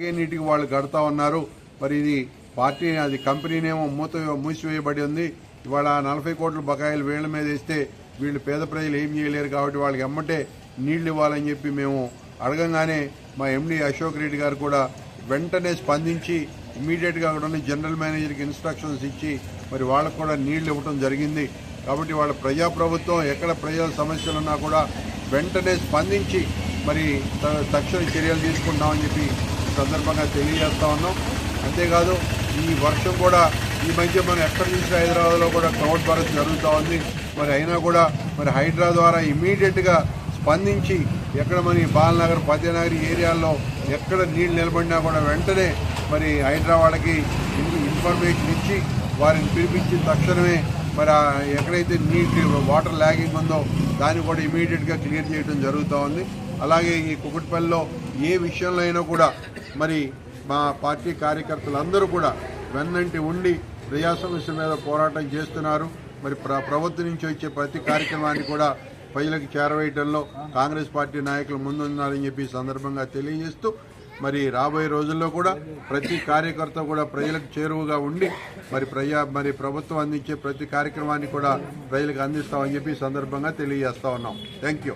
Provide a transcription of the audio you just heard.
నీటికి వాళ్ళు కడతా ఉన్నారు. మరి ఇది పార్టీ అది కంపెనీనేమో మూసివేయబడి ఉంది. ఇవాళ 40 కోట్ల బకాయిలు వీళ్ళ మీద వేస్తే వీళ్ళు పేద ప్రజలు ఏం చేయలేరు కాబట్టి వాళ్ళకి ఎమ్మటే నీళ్లు ఇవ్వాలని చెప్పి మేము అడగంగానే మా ఎండీ అశోక్ రెడ్డి గారు కూడా వెంటనే స్పందించి ఇమీడియట్గా అక్కడ ఉన్న జనరల్ మేనేజర్కి ఇన్స్ట్రక్షన్స్ ఇచ్చి మరి వాళ్ళకు కూడా నీళ్లు ఇవ్వడం జరిగింది. కాబట్టి వాళ్ళ ప్రజాప్రభుత్వం ఎక్కడ ప్రజల సమస్యలు ఉన్నా కూడా వెంటనే స్పందించి మరి తక్షణ చర్యలు తీసుకుంటామని చెప్పి సందర్భంగా తెలియజేస్తా ఉన్నాం. అంతేకాదు ఈ వర్షం కూడా ఈ మధ్య మనం ఎక్కడ చూసిన హైదరాబాద్లో కూడా క్లౌడ్ బరస్ట్ జరుగుతూ ఉంది. మరి అయినా కూడా మరి హైడ్రా ద్వారా ఇమీడియట్గా స్పందించి ఎక్కడ మన బాలనగర్ ఫతేనగర్ ఏరియాల్లో ఎక్కడ నీళ్లు నిలబడినా కూడా వెంటనే మరి హైడ్రా వాళ్ళకి ఇన్ఫర్మేషన్ ఇచ్చి వారిని పిలిపించి తక్షణమే మరి ఎక్కడైతే నీటి వాటర్ ల్యాగింగ్ ఉందో దాన్ని కూడా ఇమీడియట్గా క్లియర్ చేయడం జరుగుతూ ఉంది. అలాగే ఈ కుకుట్పల్లిలో ఏ విషయంలో అయినా కూడా మరి మా పార్టీ కార్యకర్తలందరూ కూడా వెన్నంటి ఉండి ప్రజా సమస్యల మీద పోరాటం చేస్తున్నారు. మరి ప్రభుత్వం నుంచి వచ్చే ప్రతి కార్యక్రమాన్ని కూడా ప్రజలకు చేరవేయడంలో కాంగ్రెస్ పార్టీ నాయకులు ముందున్నారని చెప్పి సందర్భంగా తెలియజేస్తూ మరి రాబోయే రోజుల్లో కూడా ప్రతి కార్యకర్త కూడా ప్రజలకు చేరువగా ఉండి మరి ప్రభుత్వం అందించే ప్రతి కార్యక్రమాన్ని కూడా ప్రజలకు అందిస్తామని చెప్పి సందర్భంగా తెలియజేస్తా ఉన్నాం. Thank you.